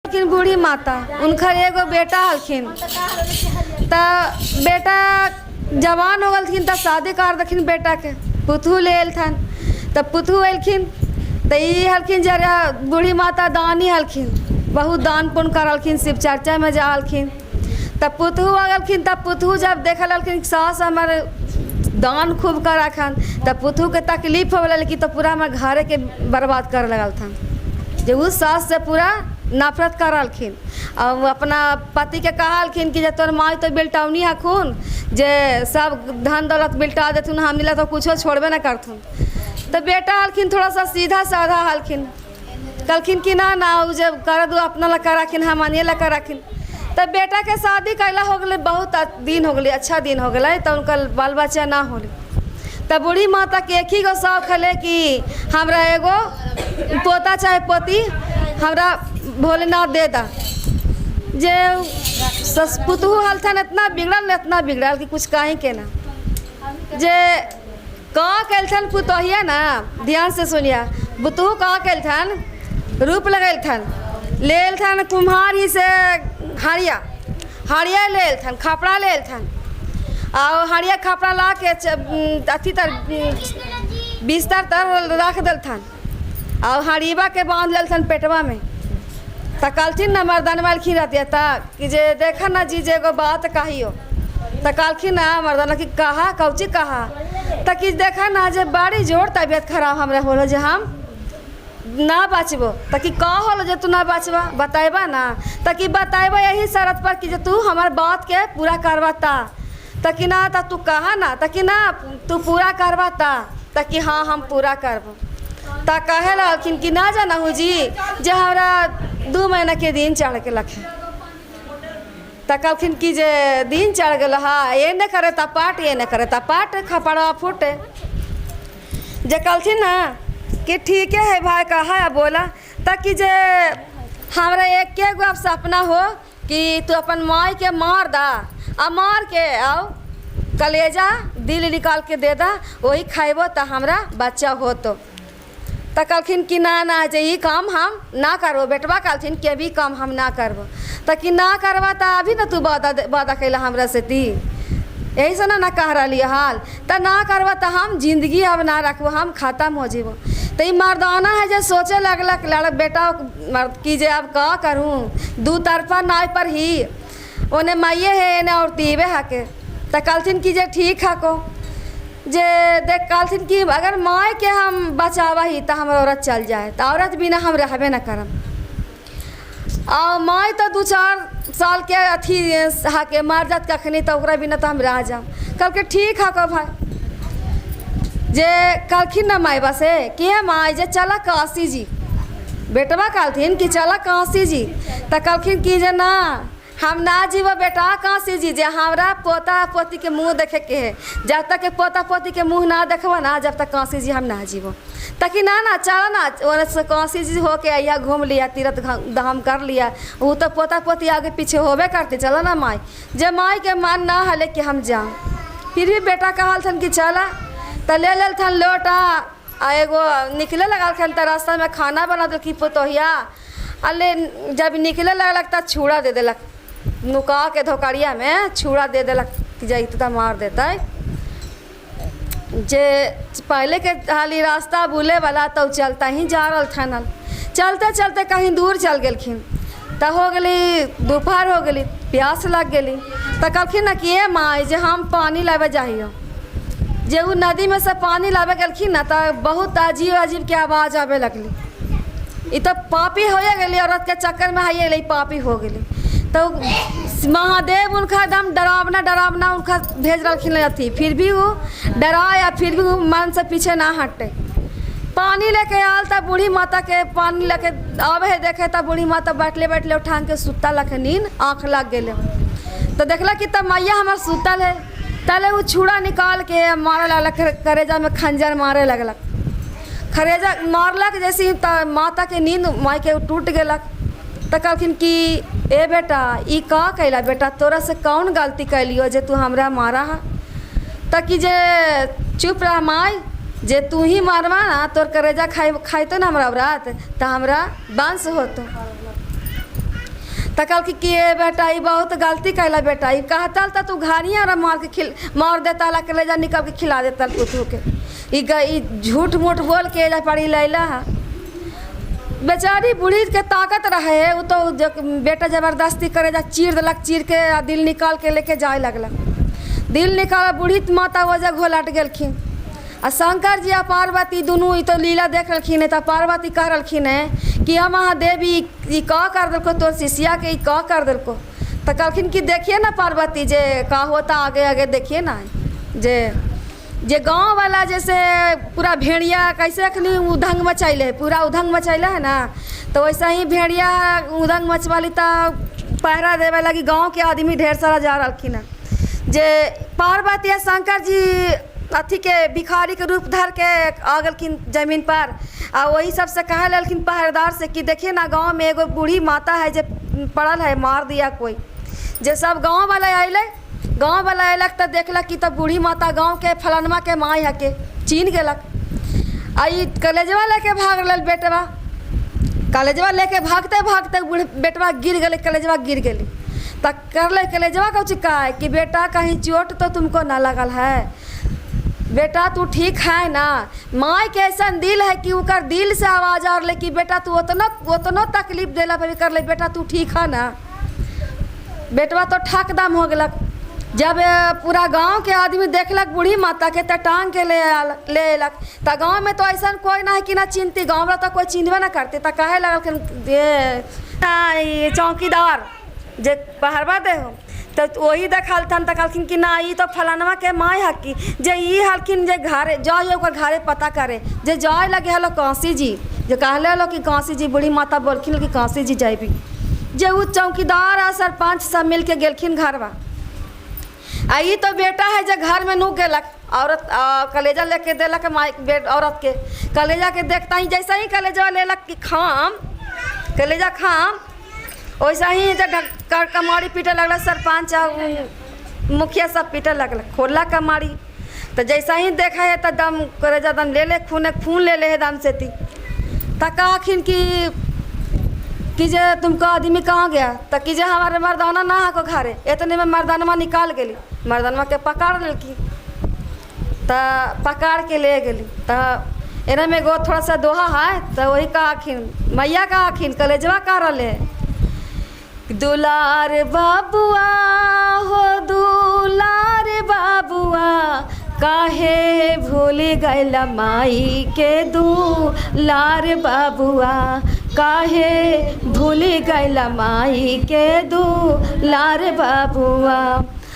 लेकिन बूढ़ी माता उनकर एगो बेटा हलखिन त बेटा जवान हो गलखिन त शादी कर दखिन बेटा के पुतहू ले एलथन त पुतहू एलखिन त ई हलखिन जरा बूढ़ी माता दानी हलखिन, बहुत दान पुण्य करलखिन, शिव चर्चा में जा हलखिन। त पुतहू आ गलखिन त पुतहू जब देखल हलखिन सास हमारे दान खूब करखन त पुतहू के तकलीफ हो गल कि तो पूरा हमारे घरे के बर्बाद कर लगल थन। जो उस सास से पूरा नफरत करलखिन और अपना पति के कहलखिन कि जे तोर माई तो बेलटावनी हखुन, जे सब धन दौलत बेल्टा देथुन, हम मिला तो कुछो छोड़बे न करथुन। तो बेटा हलखिन थोड़ा सा सीधा साधा हलखिन, कहलखिन कि ना ना उ जब कर दू अपना ला करखिन, हम अनिए ला करखिन। तब बेटा के शादी कैला हो गए, बहुत दिन हो गए, अच्छा दिन हो गए, तो उनका बाल बच्चा ना होले। तब बूढ़ी माता के एक ही गो शौक है कि हमरा एगो पोता चाहे पोती हमरा भोलेनाथ दे दा। जे पुतहू हलथन इतना बिगड़ल कि कुछ कहीं के ना। जे कहाँ कैलथन पुतहिया ना, ध्यान से सुनिया, पुतहू कहाँ कैलथन रूप लगेलथन, ले एलथन कुम्हार ही से हड़िया ले एलथन, खपड़ा ले एलथन और हड़िया खपड़ा ला के अथी तर बिस्तर तर रख देलथन और हड़ीबा के बांध लेलथन पेटवा में। त कहलथिन ना मर्दान वालखिन रहती था कि जे देखा ना जी जे एगो बात कहियो। त कहलखिन ना मर्दाना कि कहा कौची कहा, त कि देखा ना जे बड़ी जोर तबीयत खराब हमरा होलो, जे हम ना बचबो। त कि का होलो जे तू ना बचबा, बताइबा ना। त कि बताइबा यही शर्त पर कि जे तू हमार बात के पूरा करवाता। त कि ना त तू कहा ना, त कि ना तू पूरा करवाता। त कि हाँ हम पूरा करबो। त कहे लखिन कि ना जाना हूँ जी जे हमरा 2 महीना के दिन चढ़ के लखे। त कहलखिन कि जे दिन चढ़ गल, हाँ ये न करे तपाट, ये न करे तपाट, खपड़वा फूटे। जे कहलथिन ना कि ठीक है भाई कहा है बोला। त कि जे हमरा एक गो अब सपना हो कि तू अपन माई के मार दा, आ मार के आओ कलेजा दिल निकाल के दे दा, वही खाइबो त हमरा बच्चा हो। तो त कहलखिन कि ना ना जे ई काम हम ना करबो। बेटवा कहलथिन कि अभी काम हम ना करबो। त कि ना करबा त अभी ना तू वादा कैला हमरा से ती, यही से ना कह रही हाल। त ना करबा त हम जिंदगी अब ना रखबो, हम खत्म हो जीबो। त ई मर्दाना है जे सोचे लगलक लड़क बेटा कि जे अब का करूँ, 2 तरफा नाय पर ही ओने माइये है एने और तीबे हके। त कहलथिन कि जे ठीक हको, जे देख कहलथिन कि अगर माय के हम बचावा ही त हमर औरत चल जाए, त औरत बिना हम रहबे न करम। और माय तो 2-4 साल के अथी हके मर जात कखनी, तो ओकरा बिना तो हम रह जाम। कल के ठीक हको भाई। जे कहलखिन ना मायबा से कि है माय जे चला काशी जी, बेटवा कहलथिन कि चला काशी जी। त कहलखिन कि जे ना हम ना जीवो बेटा काशी जी, जे हमरा पोता पोती के मुँह देखे के है। जब तक के पोता पोती के मुँह ना देखबो ना, जब तक काशी जी हम ना जीवो। ताकि ना ना चलो ना ओने से काशी जी होके आइया, घूम लिया, तीर्थ धाम कर लिया। वो तो पोता पोती आगे पीछे होबे करते, चलो ना माई। जे माई के मन ना हले कि हम जाऊँ, फिर भी बेटा कहलथन कि चला। त ले लेलथन लोटा आ एगो निकले लगलखन त रास्ता में खाना बना दो कि पोतोहिया। अले जब निकले लगलक त छुड़ा दे देलक, नुका के धोकड़िया में छुड़ा दे देलक कि जाई तो मार देता। जे पहले के हाली रास्ता बुले वाला तो चलता ही जा रहा था। चलते चलते कहीं दूर चल गलखिन, त हो गली दोपहर हो गली, प्यास लग गली। त कहलखिन ना कि ये माई जे हम पानी लावे जाइयो। जे वो नदी में से पानी लावे गलखिन ना, त बहुत अजीब अजीब के आवाज़ आवे लगली। ये तो पापी हो गई, औरत के चक्कर में हाई गई पापी हो गई। तो महादेव उनका एकदम डरावना उनका भेज रखिन अथी, फिर भी वो डराया, फिर भी वो मन से पीछे ना हटे। पानी लेके आल तब बूढ़ी माता के पानी लेके आवे है, देखे तब बूढ़ी माता बैठले उठान के सुता लखे, नींद आँख लग गए। तो देखला कि तब मैया हमार सुतल है, तले वो छुड़ा निकाल के मारे लगलक, करेजा में खंजर मारे लगलक। खरेजा मारलक जैसे माता के नींद माई के टूट गलक। त कहलखिन कि ए बेटा ई का कैला बेटा, तोरा से कौन गलती कैलियो जे तू हमरा मारा है। त कि जे चुप रह माई, जे तू ही मारवा ना तोर करेजा खाइतो ना हमरा औरत, त हमरा वंश होतो। तो कल कि ये बेटा ये बहुत गलती कैला बेटा, ये कहता तो तू घानिया और मार देता ला कलेजा निकल के खिला देता कुतू के, ये झूठ मूठ बोल के जा पड़ी लैला है। बेचारी बूढ़ी के ताकत रहे वो तो बेटा ज़बरदस्ती करे जा चीर दिलक, चीर के दिल निकाल के लेके जाए लगलक। दिल निकाल बूढ़ी माता वजह घोलट गेलखिन। आ शंकर जी आ पार्वती दोनों तो लीला देख रखिन है। तो पार्वती कह रखिन है कि हम महादेव ये का कर दिल को, तो शिष्या के का कर दिल को। तो कहलखिन कि देखिए ना पार्वती जे का होता आगे आगे देखिए ना, जे गांव वाला जैसे पूरा भेड़िया कैसे अखनी उधंग मचैले है, पूरा उधंग मचैले है ना, तो वैसा ही भेड़िया उधंग मचवाली तो पहरा देवे लगी। गांव के आदमी ढेर सारा जा रखिन है। जे पार्वती या शंकर जी अथी के भिखारी के रूप धर के आ गलखिन जमीन पर, आ वही सबसे कहे ललखिन पहरेदार से कि देखिए ना गांव में एगो बूढ़ी माता है जो पड़ल है, मार दिया कोई। जे सब गांव वाला अले, गांव वाला अयलक तो देखलक कि तब बूढ़ी माता गांव के फलनमा के माँ है के चीन गेलक। आई कलेजवा लेके भाग रहा बेटवा, कलेजवा लेके भागते भागते बेटवा गिर गए, कलेजवा गिर गई। तब कर ले कलेजवा को चिक्का है कि बेटा कहीं चोट तो तुमको ना लगल है, बेटा तू ठीक है ना। माँ के ऐसा दिल है कि उकर दिल से आवाज़ आ रही कि बेटा तू उतना तकलीफ देला पर कर ले, बेटा तू ठीक है ना। बेटवा तो ठाक दाम हो गलक। जब पूरा गांव के आदमी देखलक बूढ़ी माता के तो टांग के ले अयलक। तो गांव में तो ऐसा कोई ना है कि ना चिंती, गांव में तो कोई चिंतबे ना करते। तो कहे लगल ये चौकीदार जे पहरवा दे हो, तो वही देखल थन। तो कहलखिन कि ना ये तो फलानवा के माँ है कि जे ये हलखिन जे घरे जाए ओकर घरे पता करे। जे जाए लगे हलो काशी जी, जो कहले हलो कि काशी जी, बूढ़ी माता बोलखिन कि काशी जी जाबी। जे वो चौकीदार और सरपंच सब मिल के गेलखिन घरवा। आ ये तो बेटा है जो घर में नूक गेलक, औरत कलेजा लेके देलक बेट औरत के। कलेजा के देखता ही जैसा ही कलेजा लेलक कि खाम, कलेजा खाम, वैसा ही जब कमाड़ी पीटे लगल सरपंच मुखिया सब पीटे लगल, खोला कमाड़ी। तो जैसा ही देखा है तो दम कलेजा दम ले खून ले है दम से ती। तो कहखिन कि जे तुमको आदमी कहाँ गया, तो कि जे हमारे मर्दाना ना है को घरे। इतने में मर्दानवा निकाल गई, मर्दानवा के पकड़ लेकी, तो पकड़ के ले गई। तो एना में गो थोड़ा सा दोहा है, तो वही कहखिन मैया कहखिन कलेजवा कह रहे दुलार बाबुआ हो दुलार बाबुआ, काहे भूल गइल माई के दुलार बाबुआ, काहे भूल गइल माई के दुलार बाबुआ।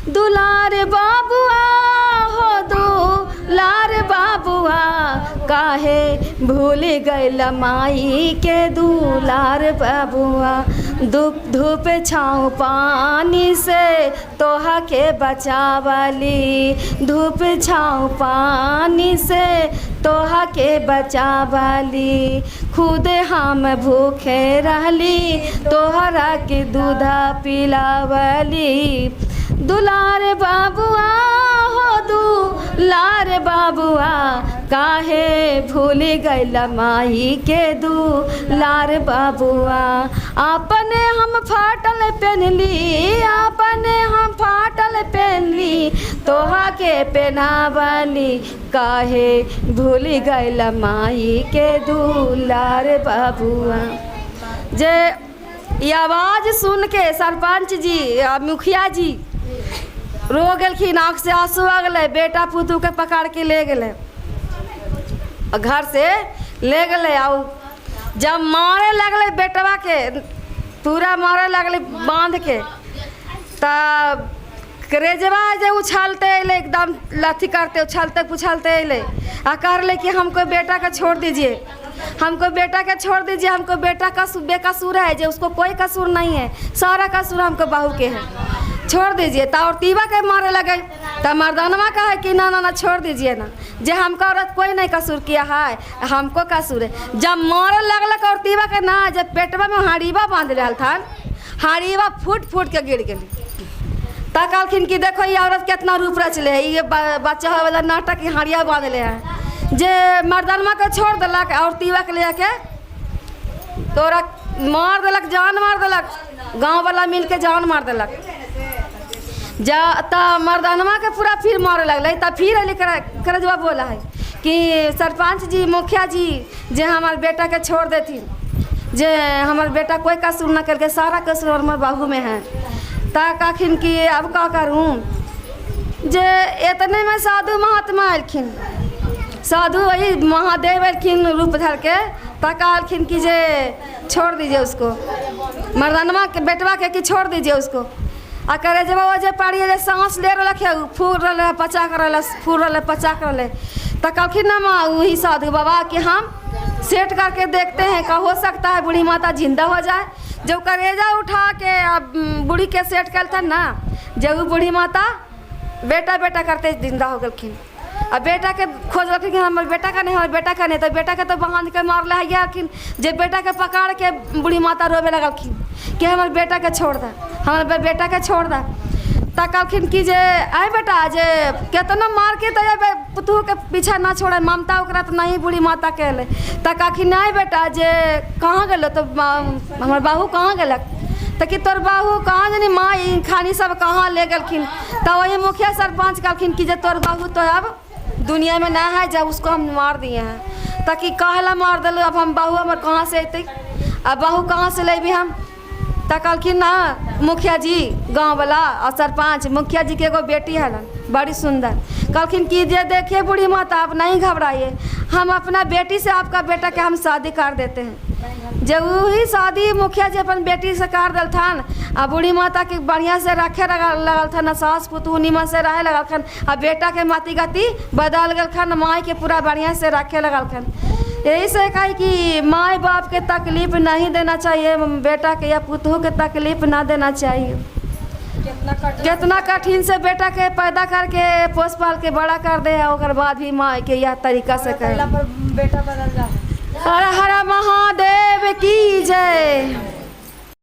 दुलार बाबुआ हो दुलार बाबुआ, काहे भूल गइल माई के दुलार बाबुआ। धूप छाँव पानी से तोहा के बचावली, धूप छाँव पानी से तोहा के बचावली। खुद हम भूखे रहली तोहरा के दूधा पिलावली। दुलार बाबुआ हो दुलार बाबुआ, काहे भूल गइल माई के दुलार बाबुआ। अपने हम फाटल पहनली, अपने हम फाटल पहनली, तोहा के पहनावली, काहे भूल गइल माई के दुलार बाबुआ। जे ये आवाज़ सुन के सरपंच जी मुखिया जी रो गलखिन, आँख से आंसू आ गए। बेटा पुतू के पकड़ के ले गए, घर से ले गए। और जब मारे लगले बेटवा के, पूरा मारे लगले बांध के, तब करेजवा जे उछलते अले, एकदम लथी करते उछलते पुछलते अले आ कह रहे कि हमको बेटा का छोड़ दीजिए, हमको बेटा का छोड़ दीजिए, हमको बेटा का बेकसूर है, जो उसको कोई कसूर नहीं है, सारा कसूर हमको बहू के है, छोड़ दीजिए। तो और तीवा के मारे लगे। तो मर्दानवा कहा कि ना ना ना छोड़ दीजिए ना, जे हमको औरत कोई नहीं कसूर किया है, हमको कसूर है। जब मारे लगलक और तीवा के ना, जब पेटवा में हाड़ीवा बांध रहा था, हाड़ीवा फूट फूट के गिर गई। तो कहलखिन कि देखो ये औरत कितना रूप रचले है, ये बच्चा वाला नाटक हाड़िया बांध ले है। जे मर्दानवा के छोड़ दिलक और तीवा के लेके तोरा मार देलक, जान मार देलक, गांव वाला मिल के जान मार देलक। जा ता मर्दानवा के पूरा फिर मारे लगल। तब फिर अली करजवा बोला है कि सरपंच जी, मुखिया जी, जे हमारे बेटा के छोड़ देती, जे हमारे बेटा कोई कसूर न करके सारा कसूर हमारे बाहू में है। ता कहखिन कि अब का करूँ, जे इतने में साधु महात्मा अलिन, साधु वही महादेव अलिन रूप धर के। ता कहलखिन कि जे छोड़ दीजिए उसको, मर्दानवा के बेटवा के कि छोड़ दीजिए उसको। आ करे जब वो जे पाड़िए जे सांस ले रखे फूल रहे पचा कर फूल रहे पचा कर। तो कहलखिन ना माँ वही साधु बाबा कि हम सेट करके देखते हैं, का हो सकता है बूढ़ी माता जिंदा हो जाए। जब करेजा उठा के अब बूढ़ी के सेट कर था ना, जब वो बूढ़ी माता बेटा बेटा करते जिंदा हो गलखिन। अब बेटा के खोज रखी कि हमारे बेटा का नहीं, हमारे बेटा का नहीं। तो बेटा के तो बांध के मार ले गया। जब बेटा के पकड़ के बूढ़ी माता रोवे लगलखिन कि हमारे बेटा के छोड़ दा, हमारे बेटा के छोड़ दा। तो कहलखिन कि जे आए बेटा, जे कितना मार के तो पुतहू के पीछा ना छोड़े, ममता ओकरा तो नहीं बूढ़ी माता के ले। तो कहखिन नहीं बेटा, जे कहाँ गलो, तो हमारे बाहू कहाँ गलक। तो कि तोर बाहू कहाँ जानी माँ खानी सब कहाँ ले गलखिन। तो वही मुखिया सरपंच कहलखिन कि जे तोर बाहू तो अब दुनिया में ना है, जब उसको हम मार दिए हैं। ताकि कहला मार दिल, अब हम बाहू हमारे कहाँ से अतै, अब बाहू कहाँ से लेबी हम। तो कहलखिन ना मुखिया जी गांव वाला और सरपंच, मुखिया जी के एगो बेटी है बड़ी सुंदर। कहलखिन कि जे देखिए बूढ़ी माता आप नहीं घबराइए, हम अपना बेटी से आपका बेटा के हम शादी कर देते हैं। जब वही शादी मुखिया जी अपन बेटी से कर दिल थान, आ बूढ़ी माता के बढ़िया से रखे लगल था, न सास पुतहू निमन से रहे लगल खन। आ बेटा के माती गति बदल गल खन, माई के पूरा बढ़िया से रखे लगल खन। यही से कही कि माँ बाप के तकलीफ नहीं देना चाहिए, बेटा के या पुतहू के तकलीफ ना देना चाहिए। कितना कठिन से बेटा के पैदा करके पोस पाल के बड़ा कर दे, और बाद भी माँ के यह तरीका से करे। बेटा बदल जा। हर हर महादेव की जय।